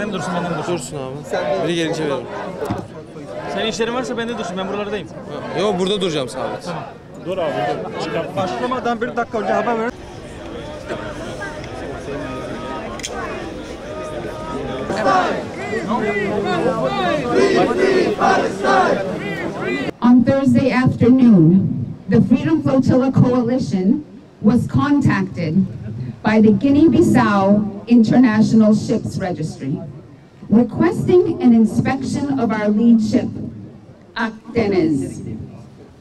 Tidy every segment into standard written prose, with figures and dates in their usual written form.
Sende mi dursun, bende mi dursun? Dursun abi. Biri gelince veririm. Senin işlerin varsa bende dursun, ben buralardayım. Yok, burada duracağım sabit. Tamam. Dur abi, dur. Çıkart. Başlamadan 1 dakika önce haber ver. On Thursday afternoon, the Freedom Flotilla Coalition was contacted by the Guinea-Bissau International Ships Registry, requesting an inspection of our lead ship, Actenes.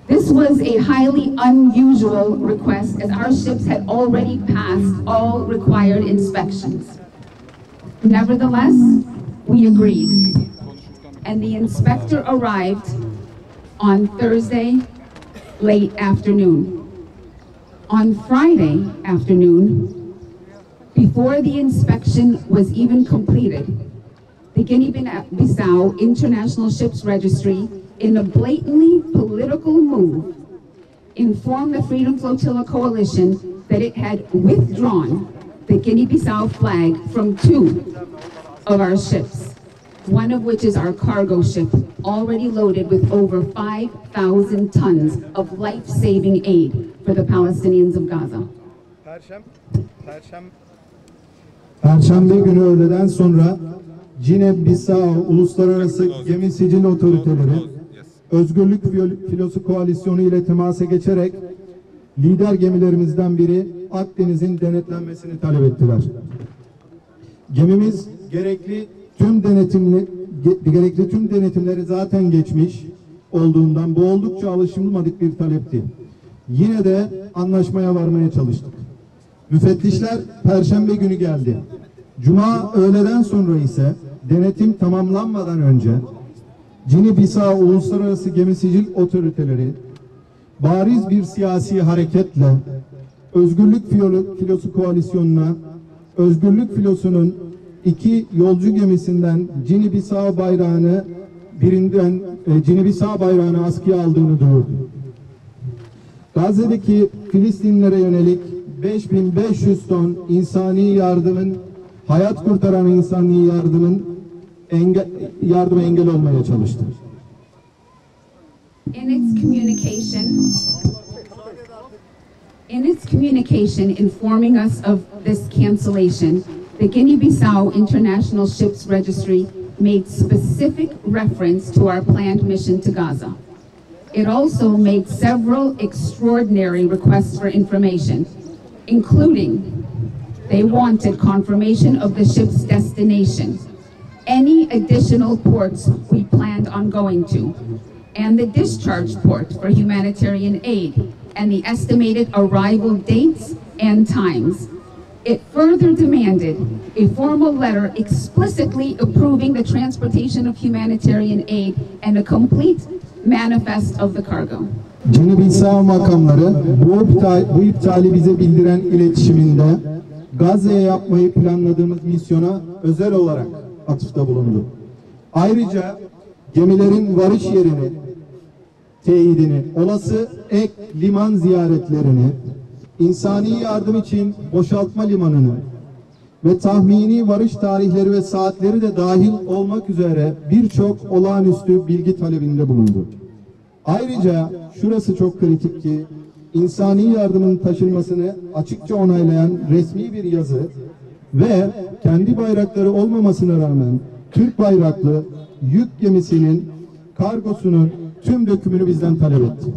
This was a highly unusual request, as our ships had already passed all required inspections. Nevertheless, we agreed, and the inspector arrived on Thursday late afternoon. On Friday afternoon, before the inspection was even completed, the Guinea-Bissau International Ships Registry, in a blatantly political move, informed the Freedom Flotilla Coalition that it had withdrawn the Guinea-Bissau flag from 2 of our ships, one of which is our cargo ship, already loaded with over 5,000 tons of life-saving aid for the Palestinians of Gaza. Perşembe günü öğleden sonra Guinea-Bissau Uluslararası Gemi Sicil Otoriteleri Özgürlük Filosu Koalisyonu ile temasa geçerek lider gemilerimizden biri Akdeniz'in denetlenmesini talep ettiler. Gemimiz gerekli tüm denetimleri zaten geçmiş olduğundan bu oldukça alışılmadık bir talepti. Yine de anlaşmaya varmaya çalıştık. Müfettişler Perşembe günü geldi. Cuma öğleden sonra ise denetim tamamlanmadan önce Guinea-Bissau Uluslararası Gemi Sicil Otoriteleri bariz bir siyasi hareketle Özgürlük Filosu Koalisyonu'na, Özgürlük Filosu'nun 2 yolcu gemisinden Guinea-Bissau bayrağını askıya aldığını duyurdu. Gazze'deki Filistinlilere yönelik 5500 ton insani yardımın, hayat kurtaran insani yardıma engel olmaya çalıştı. In its communication informing us of this cancellation, the Guinea-Bissau International Ships Registry made specific reference to our planned mission to Gaza. It also made several extraordinary requests for information, including they wanted confirmation of the ship's destination, any additional ports we planned on going to, and the discharge port for humanitarian aid, and the estimated arrival dates and times. It further demanded a formal letter explicitly approving the transportation of humanitarian aid and a complete manifest of the cargo. Guinea-Bissau makamları bu iptali bize bildiren iletişiminde Gazze'ye yapmayı planladığımız misyona özel olarak atıfta bulundu. Ayrıca gemilerin varış yerini, teyidini, olası ek liman ziyaretlerini, insani yardım için boşaltma limanını ve tahmini varış tarihleri ve saatleri de dahil olmak üzere birçok olağanüstü bilgi talebinde bulundu. Ayrıca şurası çok kritik ki insani yardımın taşınmasını açıkça onaylayan resmi bir yazı ve kendi bayrakları olmamasına rağmen Türk bayraklı yük gemisinin kargosunun tüm dökümünü bizden talep etti.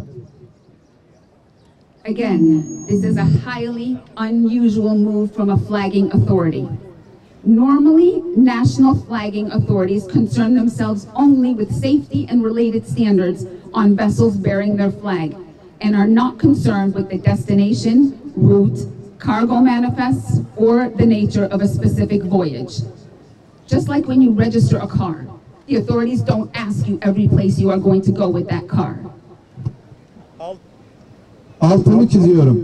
Again, this is a highly unusual move from a flagging authority. Normally, national flagging authorities concern themselves only with safety and related standards on vessels bearing their flag, and are not concerned with the destination, route, cargo manifests, or the nature of a specific voyage. Just like when you register a car, the authorities don't ask you every place you are going to go with that car. Altını çiziyorum.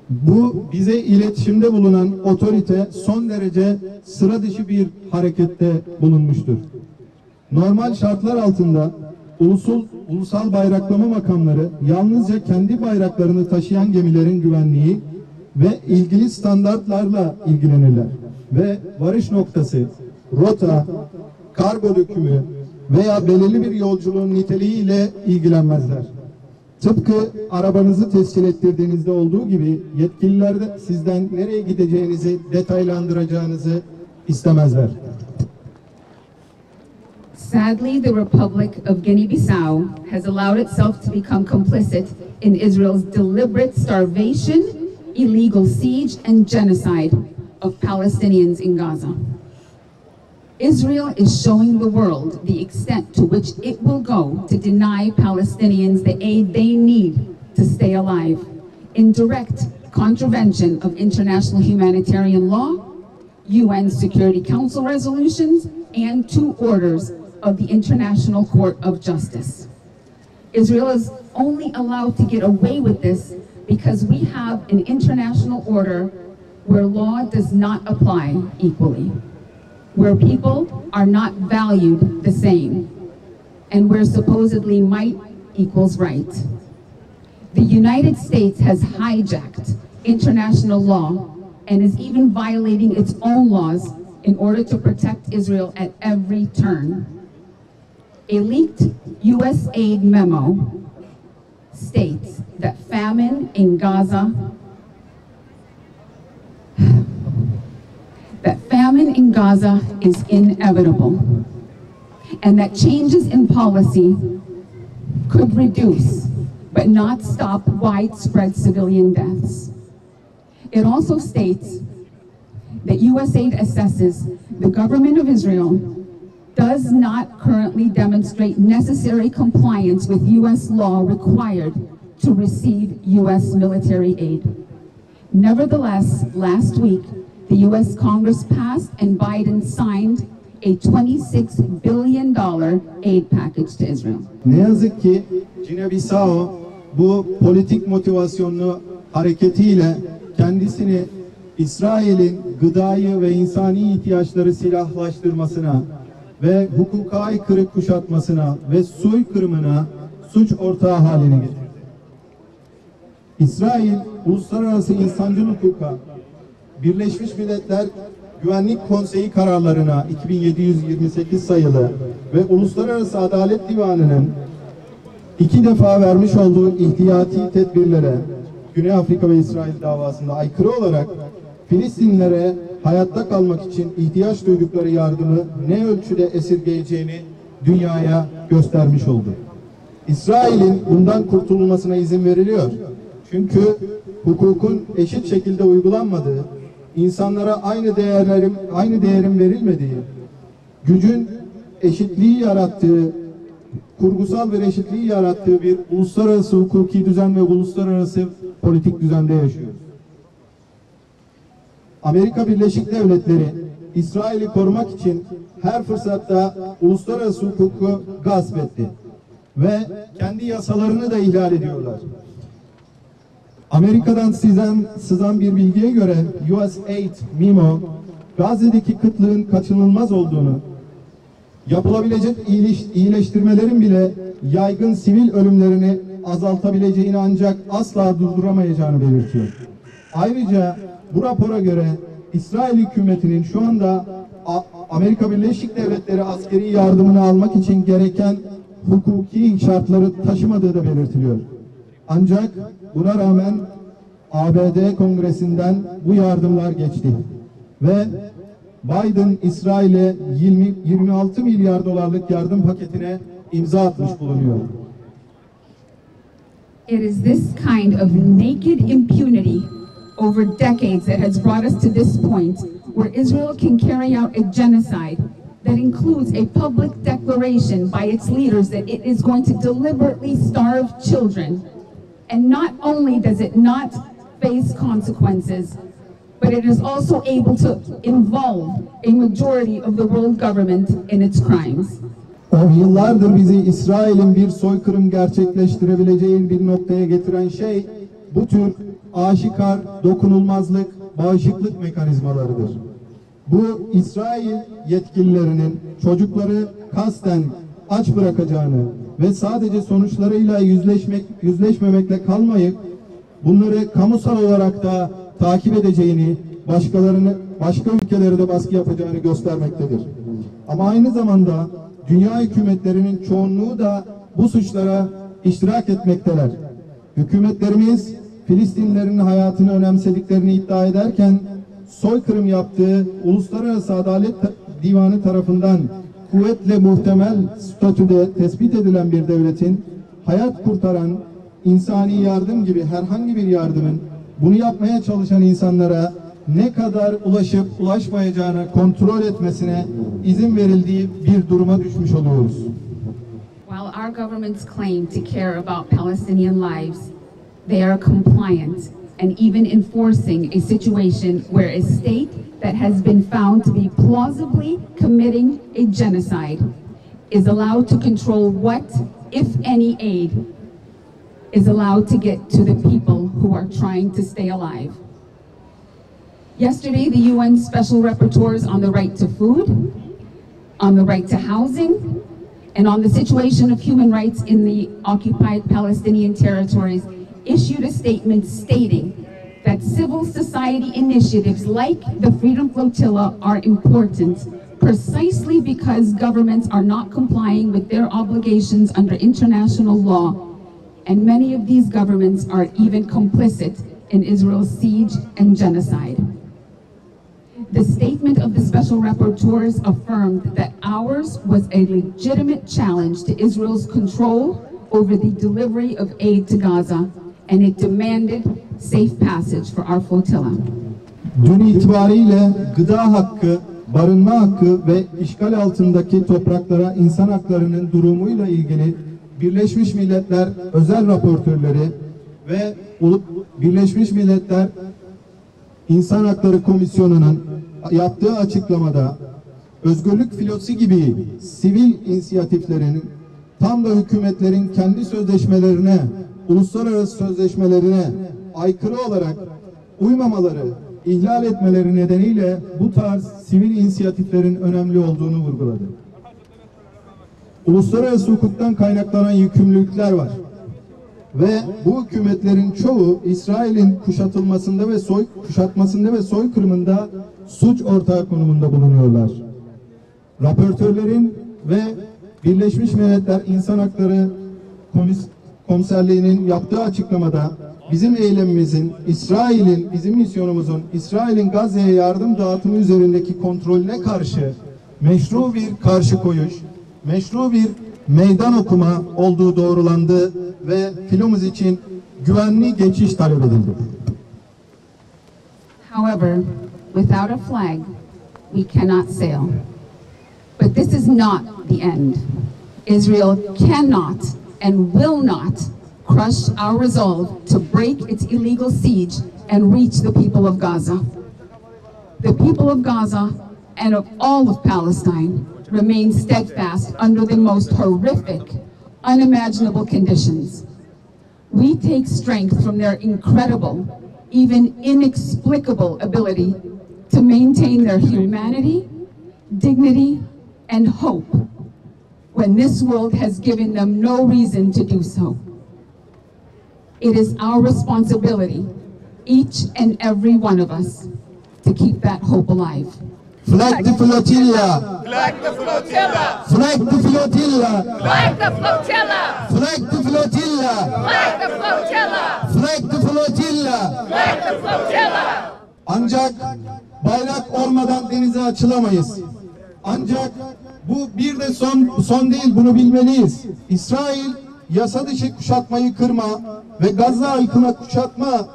Bu bize iletişimde bulunan otorite son derece sıra dışı bir harekette bulunmuştur. Normal şartlar altında ulusal bayraklama makamları yalnızca kendi bayraklarını taşıyan gemilerin güvenliği ve ilgili standartlarla ilgilenirler ve varış noktası, rota, kargo dökümü veya belirli bir yolculuğun niteliğiyle ilgilenmezler. Tıpkı arabanızı tescil ettirdiğinizde olduğu gibi yetkililer de sizden nereye gideceğinizi detaylandıracağınızı istemezler. Sadly, the Republic of Guinea-Bissau has allowed itself to become complicit in Israel's deliberate starvation, illegal siege, and genocide of Palestinians in Gaza. Israel is showing the world the extent to which it will go to deny Palestinians the aid they need to stay alive, in direct contravention of international humanitarian law, UN Security Council resolutions, and 2 orders of the International Court of Justice. Israel is only allowed to get away with this because we have an international order where law does not apply equally, where people are not valued the same, and where supposedly might equals right. The United States has hijacked international law and is even violating its own laws in order to protect Israel at every turn. A leaked U.S. aid memo states that famine in Gaza is inevitable, and that changes in policy could reduce but not stop widespread civilian deaths. It also states that USAID assesses the government of Israel does not currently demonstrate necessary compliance with U.S. law required to receive U.S. military aid. Nevertheless, last week, the U.S. Congress passed and Biden signed a $26 billion aid package to Israel. Ne yazık ki Guinea-Bissau bu politik motivasyonlu hareketiyle kendisini İsrail'in gıdayı ve insani ihtiyaçları silahlaştırmasına ve hukuka aykırı kuşatmasına ve soykırımına suç ortağı haline getirdi. İsrail, uluslararası insancıl hukuka, Birleşmiş Milletler Güvenlik Konseyi kararlarına 2728 sayılı ve Uluslararası Adalet Divanı'nın 2 defa vermiş olduğu ihtiyati tedbirlere, Güney Afrika ve İsrail davasında aykırı olarak Filistinlilere hayatta kalmak için ihtiyaç duydukları yardımı ne ölçüde esirgeyeceğini dünyaya göstermiş oldu. İsrail'in bundan kurtulmasına izin veriliyor. Çünkü hukukun eşit şekilde uygulanmadığı, insanlara aynı değerin verilmediği, gücün eşitliği yarattığı, kurgusal bir eşitliği yarattığı bir uluslararası hukuki düzen ve uluslararası politik düzende yaşıyoruz. Amerika Birleşik Devletleri İsrail'i korumak için her fırsatta uluslararası hukuku gasp etti ve kendi yasalarını da ihlal ediyorlar. Amerika'dan sızan bir bilgiye göre USAID MIMO Gazze'deki kıtlığın kaçınılmaz olduğunu, yapılabilecek iyileştirmelerin bile yaygın sivil ölümlerini azaltabileceğini ancak asla durduramayacağını belirtiyor. Ayrıca bu rapora göre İsrail hükümetinin şu anda Amerika Birleşik Devletleri askeri yardımını almak için gereken hukuki şartları taşımadığı da belirtiliyor. Ancak buna rağmen ABD Kongresi'nden bu yardımlar geçti ve Biden İsrail'e 26 milyar dolarlık yardım paketine imza atmış bulunuyor. It is this kind of naked impunity over decades that has brought us to this point where Israel can carry out a genocide that includes a public declaration by its leaders that it is going to deliberately starve children. And not only does it not face consequences, but it is also able to involve a majority of the world government in its crimes. Yıllardır bizi İsrail'in bir soykırım gerçekleştirebileceği bir noktaya getiren şey bu tür aşikar dokunulmazlık, bağışıklık mekanizmalarıdır. Bu İsrail yetkililerinin çocukları kasten aç bırakacağını ve sadece sonuçlarıyla yüzleşmemekle kalmayıp bunları kamusal olarak da takip edeceğini başka ülkelere de baskı yapacağını göstermektedir. Ama aynı zamanda dünya hükümetlerinin çoğunluğu da bu suçlara iştirak etmekteler. Hükümetlerimiz Filistinlilerin hayatını önemsediklerini iddia ederken soykırım yaptığı Uluslararası Adalet Divanı tarafından kuvvetle muhtemel statüde tespit edilen bir devletin hayat kurtaran insani yardım gibi herhangi bir yardımın bunu yapmaya çalışan insanlara ne kadar ulaşıp ulaşmayacağına kontrol etmesine izin verildiği bir duruma düşmüş oluyoruz. While our governments claim to care about Palestinian lives, they are compliant and even enforcing a situation where a state that has been found to be plausibly committing a genocide is allowed to control what, if any, aid is allowed to get to the people who are trying to stay alive. Yesterday, the UN Special Rapporteurs on the right to food, on the right to housing, and on the situation of human rights in the occupied Palestinian territories issued a statement stating that civil society initiatives like the Freedom Flotilla are important precisely because governments are not complying with their obligations under international law, and many of these governments are even complicit in Israel's siege and genocide. The statement of the Special Rapporteurs affirmed that ours was a legitimate challenge to Israel's control over the delivery of aid to Gaza, and it demanded safe passage for our flotilla. Dün itibariyle gıda hakkı, barınma hakkı ve işgal altındaki topraklara insan haklarının durumuyla ilgili Birleşmiş Milletler özel raportörleri ve Birleşmiş Milletler İnsan Hakları Komisyonu'nun yaptığı açıklamada özgürlük filosu gibi sivil inisiyatiflerin tam da hükümetlerin kendi sözleşmelerine, uluslararası sözleşmelerine aykırı olarak uymamaları, ihlal etmeleri nedeniyle bu tarz sivil inisiyatiflerin önemli olduğunu vurguladı. Uluslararası hukuktan kaynaklanan yükümlülükler var. Ve bu hükümetlerin çoğu İsrail'in kuşatmasında ve soykırımında suç ortağı konumunda bulunuyorlar. Raportörlerin ve Birleşmiş Milletler İnsan Hakları Komiserliği'nin yaptığı açıklamada bizim eylemimizin, bizim misyonumuzun İsrail'in Gazze'ye yardım dağıtımı üzerindeki kontrolüne karşı meşru bir karşı koyuş, meşru bir meydan okuma olduğu doğrulandı ve filomuz için güvenli geçiş talep edildi. However, without a flag, we cannot sail. But this is not the end. Israel cannot and will not crush our resolve to break its illegal siege and reach the people of Gaza. The people of Gaza and of all of Palestine remain steadfast under the most horrific, unimaginable conditions. We take strength from their incredible, even inexplicable ability to maintain their humanity, dignity, and hope when this world has given them no reason to do so. It is our responsibility, each and every one of us, to keep that hope alive. Flag the flotilla! Flag the flotilla! Flag the flotilla! Flag the flotilla! Flag the flotilla! Flag the flotilla! Flag the flotilla! Flag the flotilla! Ancak bayrak olmadan denize açılamayız. Ancak bu bir de son değil, bunu bilmeliyiz. İsrail yasa dışı kuşatmayı kırma ve Gazze halkına kuşatma,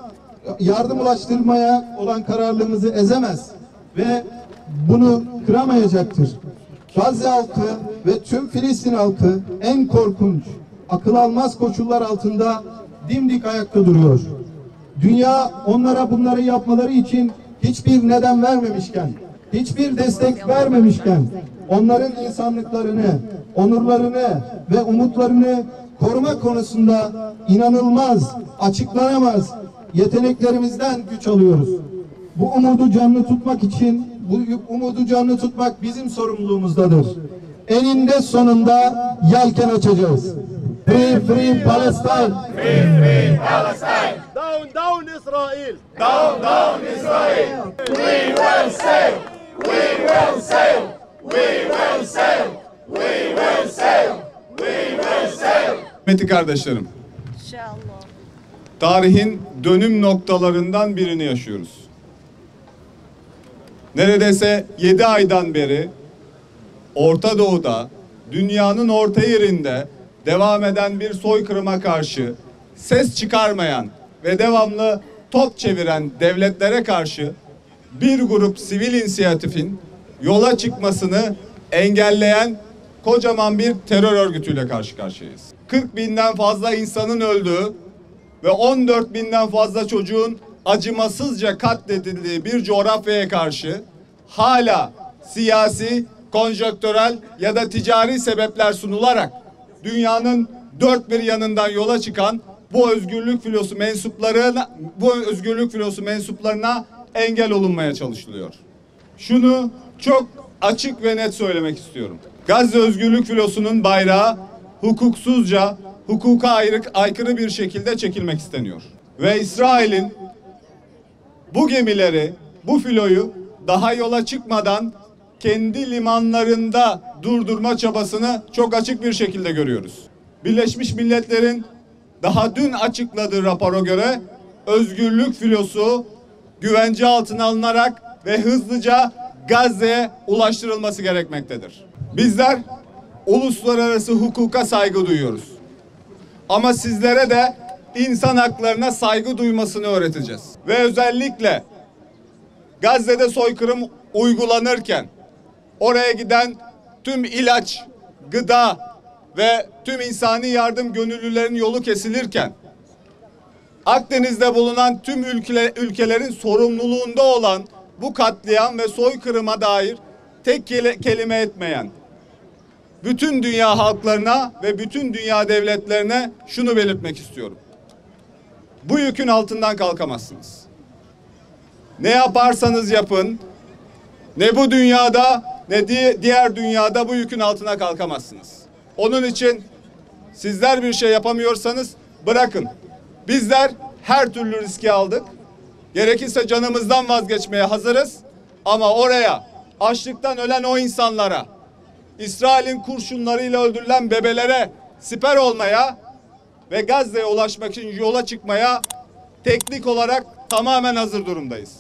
yardım ulaştırmaya olan kararlılığımızı ezemez ve bunu kıramayacaktır. Gazze halkı ve tüm Filistin halkı en korkunç, akıl almaz koşullar altında dimdik ayakta duruyor. Dünya onlara bunları yapmaları için hiçbir neden vermemişken, hiçbir destek vermemişken, onların insanlıklarını, onurlarını ve umutlarını koruma konusunda inanılmaz, açıklanamaz yeteneklerimizden güç alıyoruz. Bu umudu canlı tutmak için, bu umudu canlı tutmak bizim sorumluluğumuzdadır. Eninde sonunda yelken açacağız. Free, free Palestine! Free, free Palestine! Down, down Israel. Down, down Israel. We will sail. We will sail. We will sail. We will sail. We will sail. Kıymetli kardeşlerim, tarihin dönüm noktalarından birini yaşıyoruz. Neredeyse 7 aydan beri Orta Doğu'da, dünyanın orta yerinde devam eden bir soykırıma karşı ses çıkarmayan ve devamlı top çeviren devletlere karşı bir grup sivil inisiyatifin yola çıkmasını engelleyen kocaman bir terör örgütüyle karşı karşıyayız. 40 binden fazla insanın öldüğü ve 14 binden fazla çocuğun acımasızca katledildiği bir coğrafyaya karşı hala siyasi, konjonktürel ya da ticari sebepler sunularak dünyanın dört bir yanından yola çıkan bu özgürlük filosu mensuplarına engel olunmaya çalışılıyor. Şunu çok açık ve net söylemek istiyorum. Gazze Özgürlük Filosu'nun bayrağı hukuksuzca, hukuka aykırı bir şekilde çekilmek isteniyor. Ve İsrail'in bu gemileri, bu filoyu daha yola çıkmadan kendi limanlarında durdurma çabasını çok açık bir şekilde görüyoruz. Birleşmiş Milletler'in daha dün açıkladığı rapora göre Özgürlük Filosu güvence altına alınarak ve hızlıca Gazze'ye ulaştırılması gerekmektedir. Bizler uluslararası hukuka saygı duyuyoruz. Ama sizlere de insan haklarına saygı duymasını öğreteceğiz. Ve özellikle Gazze'de soykırım uygulanırken oraya giden tüm ilaç, gıda ve tüm insani yardım gönüllülerin yolu kesilirken Akdeniz'de bulunan tüm ülkelerin sorumluluğunda olan bu katliam ve soykırıma dair tek kelime etmeyen bütün dünya halklarına ve bütün dünya devletlerine şunu belirtmek istiyorum. Bu yükün altından kalkamazsınız. Ne yaparsanız yapın, ne bu dünyada ne diğer dünyada bu yükün altına kalkamazsınız. Onun için sizler bir şey yapamıyorsanız bırakın. Bizler her türlü riski aldık. Gerekirse canımızdan vazgeçmeye hazırız. Ama oraya açlıktan ölen o insanlara, İsrail'in kurşunlarıyla öldürülen bebelere siper olmaya ve Gazze'ye ulaşmak için yola çıkmaya teknik olarak tamamen hazır durumdayız.